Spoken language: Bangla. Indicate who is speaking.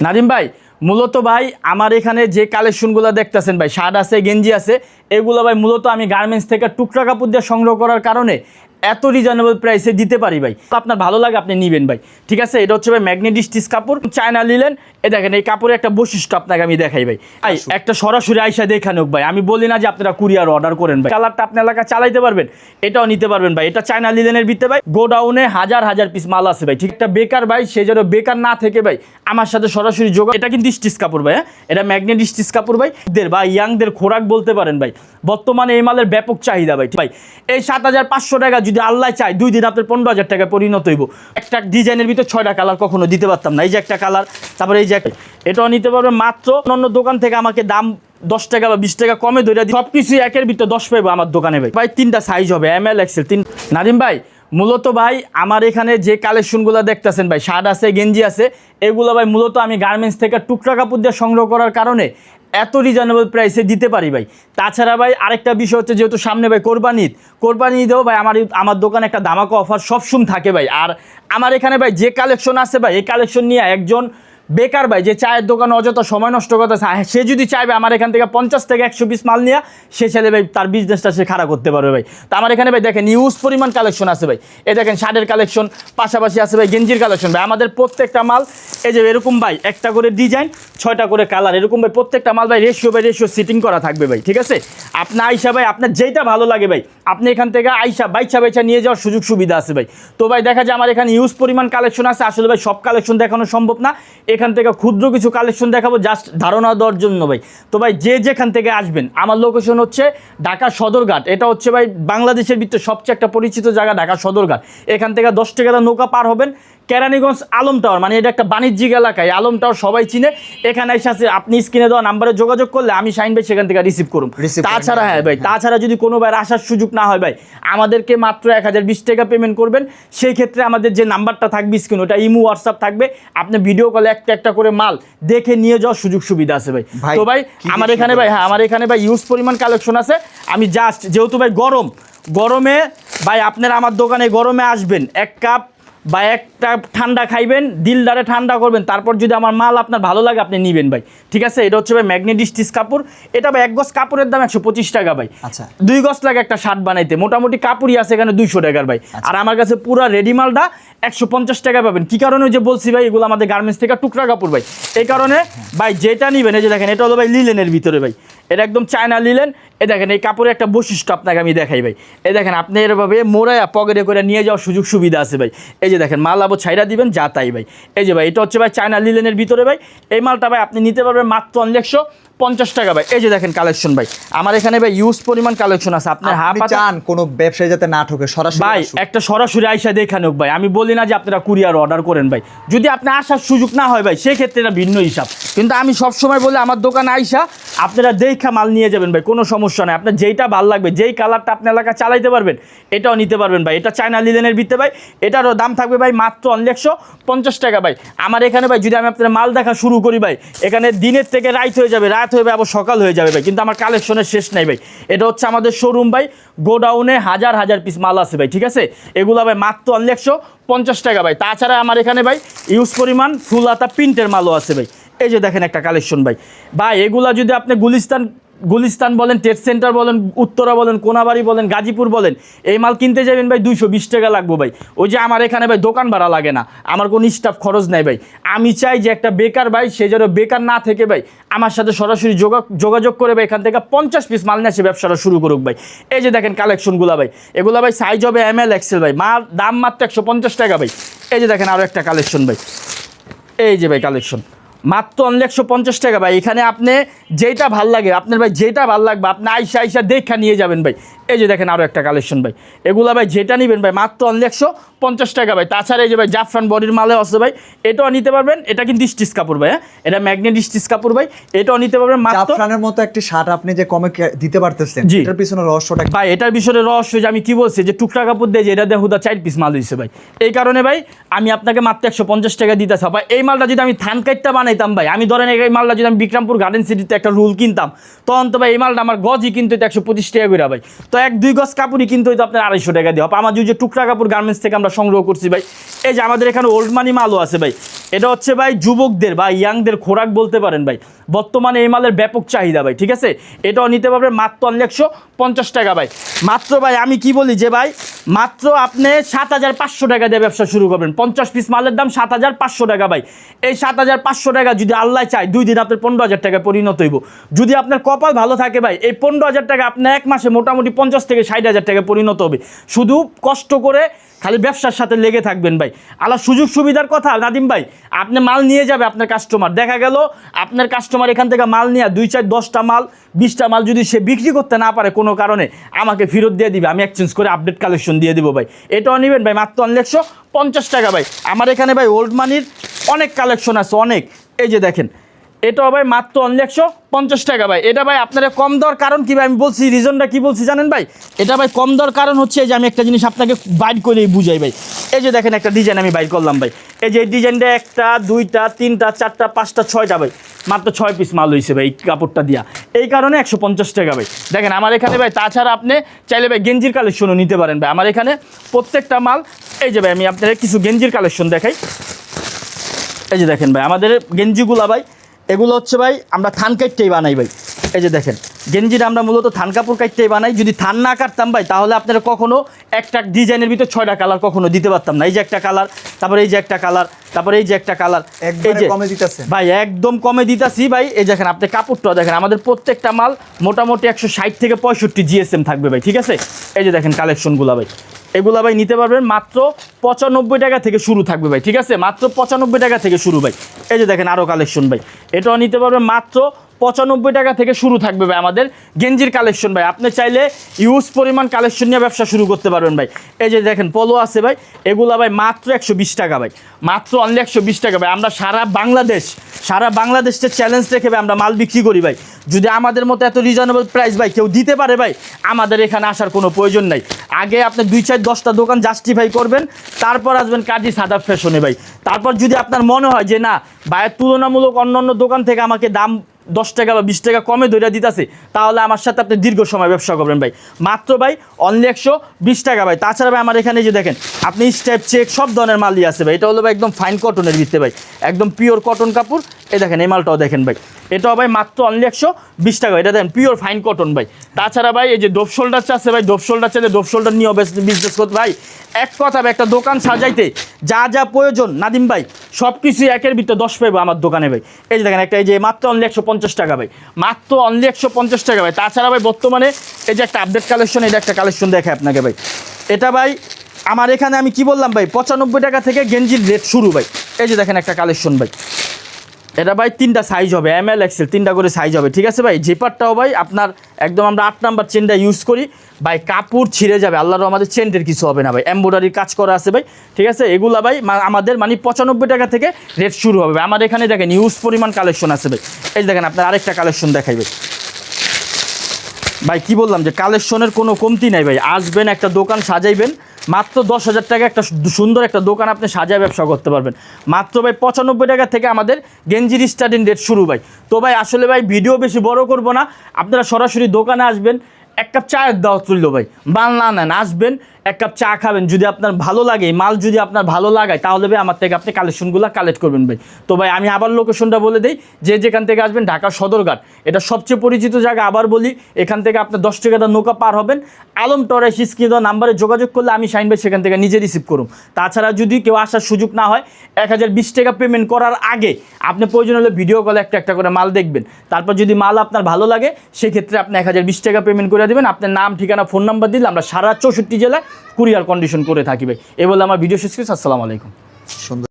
Speaker 1: নাদিম ভাই মূলত ভাই আমার এখানে যে কালেকশনগুলো দেখতেছেন ভাই, শার্ট আছে, গেঞ্জি আছে, এগুলো ভাই মূলত আমি গার্মেন্টস থেকে টুকরা কাপড় দিয়ে সংগ্রহ করার কারণে এত রিজনেবল প্রাইসে দিতে পারি ভাই। আপনার ভালো লাগে আপনি নেবেন ভাই, ঠিক আছে। এটা হচ্ছে ভাই ম্যাগনেট স্টিচ কাপড়, চায়না নিলেন। এ দেখেন এই কাপড়ের একটা বৈশিষ্ট্য আপনাকে আমি দেখাই ভাই। একটা সরাসরি আইসা দেখানো ভাই, আমি বলি না যে আপনারা কুরিয়ার অর্ডার করেন ভাই। কালারটা আপনার এলাকা চালাইতে পারবেন, এটাও নিতে পারবেন ভাই। এটা চায়না লিলেনের ভিতরে ভাই, গোডাউনে হাজার হাজার পিস মাল আছে ভাই। ঠিক একটা বেকার ভাই, সে যেন বেকার না থেকে ভাই আমার সাথে সরাসরি যোগ। এটা কিন্তু স্টিচ কাপড় ভাই, হ্যাঁ এটা ম্যাগনেট স্টিচ কাপড় ভাই। বা ইয়াংদের খোরাক বলতে পারেন ভাই, বর্তমানে এই মালের ব্যাপক চাহিদা ভাই। ভাই এই 7,500 টাকা যদি আল্লাহ চায় 2 দিন আপনার 15,000 টাকা পরিণত হইব। একটা ডিজাইনের ভিতরে 6টা কালার কখনো দিতে পারতাম না। এই যে একটা কালার, তারপরে এই যে এটাও নিতে পারবেন মাত্র। অন্য দোকান থেকে আমাকে দাম 10 টাকা বা 20 টাকা কমে ধরে দিই, সব কিছু একের ভিতরে 10 পাইবো আমার দোকানে ভাই। ভাই 3টা সাইজ হবে, ML XL 3। নাদিম ভাই মূলত ভাই আমার এখানে যে কালেকশনগুলো দেখতেছেন ভাই, শার্ট আছে, গেঞ্জি আছে, এগুলো ভাই মূলত আমি গার্মেন্টস থেকে টুকরা কাপড় দিয়ে সংগ্রহ করার কারণে এত রিজনেবল প্রাইসে দিতে পারি ভাই। তাছাড়া ভাই আরেকটা বিষয় হচ্ছে, যেহেতু সামনে ভাই কোরবানি ঈদেও ভাই আমার দোকানে একটা ধামাকা অফার সবসময় থাকে ভাই। আর আমার এখানে ভাই যে কালেকশন আছে ভাই, এই কালেকশন নিয়ে একজন বেকার ভাই যে চায়ের দোকানে অযথা সময় নষ্ট করতে চায়, সে যদি চাইবে আমার এখান থেকে 50 থেকে 100 পিস মাল নিয়ে সে ছেলে ভাই তার বিজনেসটা সে খাড়া করতে পারবে ভাই। তো আমার এখানে ভাই দেখেন ইউজ পরিমাণ কালেকশন আছে ভাই। এই দেখেন শার্টের কালেকশন, পাশাপাশি আছে ভাই গেঞ্জির কালেকশন ভাই। আমাদের প্রত্যেকটা মাল এই যে এরকম ভাই, একটা করে ডিজাইন, 6টা করে কালার, এরকম ভাই প্রত্যেকটা মাল ভাই রেশিও সিটিং করা থাকবে ভাই, ঠিক আছে। আপনার আইসা ভাই আপনার যেইটা ভালো লাগে ভাই, আপনি এখান থেকে আইসা বাইচা নিয়ে যাওয়ার সুযোগ সুবিধা আছে ভাই। তো ভাই দেখা যায় আমার এখানে ইউজ পরিমাণ কালেকশন আছে। আসলে ভাই সব কালেকশন দেখানো সম্ভব না, এখান থেকে ক্ষুদ্র কিছু কালেকশন দেখাবো জাস্ট ধারণা দেওয়ার জন্য ভাই। তো ভাই যেখান থেকে আসবেন, আমার লোকেশন হচ্ছে ঢাকা সদরঘাট। এটা হচ্ছে ভাই বাংলাদেশের ভিতরে সবচেয়ে একটা পরিচিত জায়গা ঢাকা সদরঘাট। এখান থেকে 10 টাকা নৌকা পার হবেন, কেরানীগঞ্জ আলম টাওয়ার, মানে এটা একটা বাণিজ্যিক এলাকায়, আলম টাওয়ার সবাই চিনে। এখানে এসে আপনি স্ক্রিনে দেওয়া নাম্বারে যোগাযোগ করলে আমি শাইন ভাই সেখান থেকে রিসিভ করুন। তাছাড়া হ্যাঁ ভাই, তাছাড়া যদি কোনো ভাইয়ের আসার সুযোগ না হয় ভাই, আমাদেরকে মাত্র 1020 টাকা পেমেন্ট করবেন। সেই ক্ষেত্রে আমাদের যে নাম্বারটা থাকবে স্ক্রিন, ওটা ইমো হোয়াটসঅ্যাপ থাকবে, আপনি ভিডিও কলে একটা করে মাল দেখে নিয়ে যাওয়ার সুযোগ সুবিধা আছে ভাই। তো ভাই আমার এখানে ভাই, হ্যাঁ আমার এখানে ভাই ইউজ পরিমাণ কালেকশন আছে। আমি জাস্ট যেহেতু ভাই গরমে ভাই আপনারা আমার দোকানে গরমে আসবেন, 1 কাপ বা একটা ঠান্ডা খাইবেন, দিলদারে ঠান্ডা করবেন, তারপর যদি আমার মাল আপনার ভালো লাগে আপনি নেবেন ভাই, ঠিক আছে। এটা হচ্ছে ভাই ম্যাগনেট স্টিচ কাপড়। এটা ভাই 1 গজ কাপড়ের দাম 125 টাকা ভাই। আচ্ছা 2 গজ লাগে একটা শার্ট বানাইতে, মোটামুটি কাপড়ই আছে এখানে 200 টাকার ভাই। আর আমার কাছে পুরো রেডি মালটা 150 টাকা পাবেন। কি কারণে যে বলছি ভাই, এগুলো আমাদের গার্মেন্টস থেকে টুকরা কাপড় ভাই, এই কারণে ভাই যেটা নেবেন, এই যে দেখেন এটা হলো ভাই লিলেনের ভিতরে ভাই, এটা একদম চায়না লিলেন। এ দেখেন এই কাপড়ের একটা বৈশিষ্ট্য আপনাকে আমি দেখাই ভাই। এই দেখেন আপনি এরভাবে মোড়ায়া পকেটে করে নিয়ে যাওয়ার সুযোগ সুবিধা আছে ভাই। এই যে দেখেন মাল আবো ছাইরা দিবেন যা তাই ভাই। এই যে ভাই এটা হচ্ছে ভাই চায়না লিলেনের ভিতরে ভাই। এই মালটা ভাই আপনি নিতে পারবেন মাত্র 150 টাকা ভাই। এই যে দেখেন কালেকশন ভাই, আমার এখানে ভাই ইউজ পরিমাণ কালেকশন আছে। আপনি
Speaker 2: চান কোনো ব্যবসায়ী যাতে না ঠকে, সরাসরি
Speaker 1: ভাই একটা সরাসরি আইসা দেখানো ভাই। আমি বলি না যে আপনারা কুরিয়ার অর্ডার করেন ভাই, যদি আপনি আসার সুযোগ না হয় ভাই সেই ক্ষেত্রে এটা ভিন্ন হিসাব। কিন্তু আমি সবসময় বলি আমার দোকানে আইসা আপনারা দেখা মাল নিয়ে যাবেন ভাই, কোনো সমস্যা নেই। আপনার যেইটা ভালো লাগবে, যেই কালারটা আপনার এলাকা চালাইতে পারবেন, এটাও নিতে পারবেন ভাই। এটা চায়না লিলেনের ভিতরে ভাই, এটারও দাম থাকবে ভাই মাত্র 150 টাকা ভাই। আমার এখানে ভাই যদি আমি আপনার মাল দেখা শুরু করি ভাই, এখানে দিনের থেকে রাত হয়ে যাবে, রাত হয়ে আবার সকাল হয়ে যাবে ভাই, কিন্তু আমার কালেকশনের শেষ নাই ভাই। এটা হচ্ছে আমাদের শোরুম ভাই, গোডাউনে হাজার পিস মাল আছে ভাই, ঠিক আছে। এগুলো ভাই মাত্র 150 টাকা ভাই। তাছাড়া আমার এখানে ভাই ইউজ পরিমাণ ফুল হাতা প্রিন্টের মালও আছে ভাই। এই যে দেখেন একটা কালেকশন ভাই, এগুলা যদি আপনি গুলিস্তান বলেন, ট্রেড সেন্টার বলেন, উত্তরা বলেন, কোনাবাড়ি বলেন, গাজীপুর বলেন, এই মাল কিনতে যাবেন ভাই 220 টাকা লাগবে ভাই। ওই যে আমার এখানে ভাই দোকান ভাড়া লাগে না, আমার কোনো স্টাফ খরচ নাই ভাই। আমি চাই যে একটা বেকার ভাই সে যেন বেকার না থেকে ভাই আমার সাথে সরাসরি যোগাযোগ করে ভাই এখান থেকে 50 পিস মাল নিয়ে সে ব্যবসাটা শুরু করুক ভাই। এই যে দেখেন কালেকশনগুলো ভাই, এগুলো ভাই সাইজ হবে ML XL ভাই, দাম মাত্র 150 টাকা ভাই। এই যে দেখেন আরও একটা কালেকশন ভাই, এই যে ভাই কালেকশন মাত্র 150 টাকা ভাই। এখানে আপনি যেটা ভাল লাগে, আপনার ভাই যেটা ভাল লাগবে আপনি আইসা দেখা নিয়ে যাবেন ভাই। এই যে দেখেন আরও একটা কালেকশন ভাই, এগুলো ভাই যেটা নেবেন ভাই মাত্র 150 টাকা ভাই। তাছাড়া এই যে ভাই জাফরান বডির মালে আছে ভাই, এটাও নিতে পারবেন। এটা কিন্তু স্টিচ কাপড় ভাই, হ্যাঁ এটা ম্যাগনেট স্টিচ কাপড় ভাই, এটাও নিতে পারবেন মাত্র।
Speaker 2: জাফরানের মতো একটি শার্ট আপনি যে কমে দিতে পারতেছেন, এটার পিছনে রহস্যটা
Speaker 1: ভাই? এটার পিছনে রহস্য যে আমি কি বলছি, যে টুকরা কাপড় দিয়ে যে এটা দিয়ে হুদা 4 পিস মাল হয়েছে ভাই। এই কারণে ভাই আমি আপনাকে মাত্র 150 টাকা দিতেছি ভাই। এই মালটা যদি আমি থান কাটটা বানাইতাম ভাই, আমি ধরেন এই মালটা যদি আমি বিক্রমপুর গার্ডেন সিটিতে একটা রুল কিনতাম, তখন তো ভাই এই মালটা আমার গজই কিন্তু 125 টাকা করে ভাই। তো 1-2 গজ কাপড়ই কিন্তু হয়তো আপনার 250 টাকা দিয়ে হবে। আমার যে টুকরা কাপড় গার্মেন্টস থেকে আমরা সংগ্রহ করছি ভাই, এই যে আমাদের এখানে ওল্ড মানি মালও আছে ভাই। এটা হচ্ছে ভাই যুবকদের বা ইয়াংদের খোরাক বলতে পারেন ভাই। বর্তমানে এই মালের ব্যাপক চাহিদা ভাই, ঠিক আছে। এটাও নিতে পারবেন মাত্র 150 টাকা ভাই। মাত্র ভাই আমি কি বলি যে ভাই মাত্র আপনি 7500 টাকা দিয়ে ব্যবসা শুরু করবেন। 50 পিস মালের দাম 7500 টাকা ভাই। এই 7500 টাকা যদি আল্লাহ চায় 2 দিন আপনার 15000 টাকা পরিণত হইব। যদি আপনার কপাল ভালো থাকে ভাই, এই 15000 টাকা আপনার এক মাসে মোটামুটি 50 থেকে 60,000 টাকা পরিণত হবে। শুধু কষ্ট করে খালি ব্যবসার সাথে লেগে থাকবেন ভাই। আল্লাহ সুযোগ সুবিধার কথা নাদিম ভাই, আপনি মাল নিয়ে যাবে আপনার কাস্টমার, দেখা গেল আপনার কাস্টমার এখান থেকে মাল নিয়ে 2-4-10টা মাল 20টা মাল যদি সে বিক্রি করতে না পারে কোনো কারণে, আমাকে ফেরত দিয়ে দিবে, আমি এক্সচেঞ্জ করে আপডেট কালেকশন দিয়ে দিব ভাই। এটাও নেবেন ভাই মাত্র 150 টাকা ভাই। আমার এখানে ভাই ওল্ড মানির অনেক কালেকশন আছে, অনেক। এই যে দেখেন এটাও ভাই মাত্র 150 টাকা ভাই। এটা ভাই আপনারা কম দেওয়ার কারণ কি ভাই আমি বলছি, রিজনটা কি বলছি জানেন ভাই? এটা ভাই কম দেওয়ার কারণ হচ্ছে যে আমি একটা জিনিস আপনাকে বাইর করেই বুঝাই ভাই। এই যে দেখেন একটা ডিজাইন আমি বাইর করলাম ভাই। এই যে এই ডিজাইনটা 1টা 2টা 3টা 4টা 5টা 6টা ভাই, মাত্র 6 পিস মাল হয়েছে ভাই এই কাপড়টা দিয়া। এই কারণে 150 টাকা ভাই। দেখেন আমার এখানে ভাই তাছাড়া আপনি চাইলে ভাই গেঞ্জির কালেকশনও নিতে পারেন ভাই। আমার এখানে প্রত্যেকটা মাল, এই যে ভাই আমি আপনাদের কিছু গেঞ্জির কালেকশন দেখাই। এই যে দেখেন ভাই আমাদের গেঞ্জিগুলা ভাই, এগুলো হচ্ছে ভাই আমরা থান কাটতেই বানাই ভাই। এই যে দেখেন গেঞ্জিটা আমরা মূলত থান কাপড় কাটতেই বানাই। যদি থান না কাটতাম ভাই তাহলে আপনারা কখনো একটা ডিজাইনের ভিতরে 6টা কালার কখনো দিতে পারতাম না। এই যে একটা কালার, তারপরে এই যে একটা কালার, তারপরে এই যে একটা কালার, এই যে
Speaker 2: কমে দিতেছে
Speaker 1: ভাই, একদম কমে দিতাছি ভাই। এই দেখেন আপনি কাপড়টা দেখেন, আমাদের প্রত্যেকটা মাল মোটামুটি 160 থেকে 65 জিএসএম থাকবে ভাই, ঠিক আছে। এই যে দেখেন কালেকশনগুলো ভাই, এগুলা ভাই নিতে পারবেন মাত্র 95 টাকা থেকে শুরু থাকবে ভাই, ঠিক আছে। মাত্র 95 টাকা থেকে শুরু ভাই। এই যে দেখেন আরও কালেকশন ভাই, এটাও নিতে পারবেন মাত্র 95 টাকা থেকে শুরু থাকবে ভাই আমাদের গেঞ্জির কালেকশন ভাই। আপনি চাইলে ইউজ পরিমাণ কালেকশন নিয়ে ব্যবসা শুরু করতে পারবেন ভাই। এই যে দেখেন পলো আছে ভাই, এগুলা ভাই মাত্র 120 টাকা ভাই, মাত্র অনলি 120 টাকা ভাই। আমরা সারা বাংলাদেশে চ্যালেঞ্জ রেখে ভাই আমরা মাল বিক্রি করি ভাই। যদি আমাদের মতো এত রিজনেবল প্রাইস ভাই কেউ দিতে পারে ভাই, আমাদের এখানে আসার কোনো প্রয়োজন নাই। আগে আপনি 2-4-10টা দোকান জাস্টিফাই করবেন, তারপর আসবেন কাজী সাদা ফ্যাশনে ভাই। তারপর যদি আপনার মনে হয় যে না ভাইয়ের তুলনামূলক অন্য দোকান থেকে আমাকে দাম 10 টাকা বা 20 টাকা কমে ধরে দিতেছে, তাহলে আমার সাথে আপনি দীর্ঘ সময় ব্যবসা করবেন ভাই। মাত্র ভাই অনলি 120 টাকা ভাই। তাছাড়া ভাই আমার এখানে যে দেখেন আপনি স্টেপ চেক সব ধরনের মালই আছে ভাই। এটা হলো ভাই একদম ফাইন কটনের ভিতরে ভাই, একদম পিওর কটন কাপড়। এই দেখেন এই মালটাও দেখেন ভাই, এটাও ভাই মাত্র অনলি 120 টাকা। এটা দেখেন পিওর ফাইন কটন ভাই। তাছাড়া ভাই এই যে ডোপ শোল্ডার আছে ভাই, ডোপ শোল্ডার চাইলে ডোপ শোল্ডার নিয়েও বিজনেস করতে ভাই। এক কথা ভাই, একটা দোকান সাজাইতে যা যা প্রয়োজন নাদিম ভাই সব কিছুই একের ভিতরে 10 পাইবো আমার দোকানে ভাই। এই যে দেখেন একটা, এই যে মাত্র অনলি 150 টাকা ভাই, মাত্র অনলি 150 টাকা ভাই। তাছাড়া ভাই বর্তমানে এই যে একটা আপডেট কালেকশন, এই যে একটা কালেকশন দেখে আপনাকে ভাই। এটা ভাই আমার এখানে আমি কি বললাম ভাই 95 টাকা থেকে গেঞ্জির রেট শুরু ভাই। এই যে দেখেন একটা কালেকশন ভাই, এটা ভাই 3টা সাইজ হবে, ML XL 3টা করে সাইজ হবে, ঠিক আছে ভাই। জিপারটাও ভাই আপনার একদম আমরা 8 নাম্বার চেনটা ইউজ করি ভাই, কাপড় ছিঁড়ে যাবে আল্লাহর আমাদের চেনটের কিছু হবে না ভাই। এমব্রয়ডারির কাজ করা আছে ভাই, ঠিক আছে। এগুলা ভাই আমাদের মানে 95 টাকা থেকে রেট শুরু হবে ভাই। আমার এখানে দেখেন ইউজ পরিমাণ কালেকশন আছে ভাই। এই দেখেন আপনার আরেকটা কালেকশন দেখাই ভাই। ভাই কি বললাম যে কালেকশনের কোনো কমতি নাই ভাই। আসবেন একটা দোকান সাজাইবেন, মাত্র 10,000 টাকা একটা সুন্দর একটা দোকান আপনি সাজায় ব্যবসা করতে পারবেন। মাত্র ভাই 95 টাকা থেকে আমাদের গেঞ্জির স্টার্টিং রেট শুরু ভাই। তো ভাই আসলে ভাই ভিডিও বেশি বড় করব না, আপনারা সরাসরি দোকানে আসবেন, এক কাপ চায়ের দাওয়াত তুললো ভাই, মাল না নেন, আসবেন এক কাপ চা খাবেন। যদি আপনার ভালো লাগে মাল, যদি আপনার ভালো লাগায় তাহলে ভাই আমার থেকে আপনি কালেকশনগুলো কালেক্ট করবেন ভাই। তো ভাই আমি আবার লোকেশনটা বলে দিই, যে যেখান থেকে আসবেন ঢাকা সদরঘাট, এটা সবচেয়ে পরিচিত জায়গা। আবার বলি, এখান থেকে আপনি 10 টাকা নৌকা পার হবেন, আলম টরেস স্ক্রিন নাম্বারে যোগাযোগ করলে আমি শাইন ভাই সেখান থেকে নিজে রিসিভ করুন। তাছাড়া যদি কেউ আসার সুযোগ না হয়, 1020 টাকা পেমেন্ট করার আগে আপনি প্রয়োজন হলে ভিডিও কলে একটা করে মাল দেখবেন। তারপর যদি মাল আপনার ভালো লাগে সেক্ষেত্রে আপনি 1020 টাকা পেমেন্ট করে দেবেন। আপনার নাম, ঠিকানা, ফোন নাম্বার দিলে আমরা সারা 64 জেলায় কুরিয়ার কন্ডিশন করে থাকি ভাই। এ বলে আমার ভিডিও শেষ করছি। আসসালামু আলাইকুম।
Speaker 2: সুন্দর।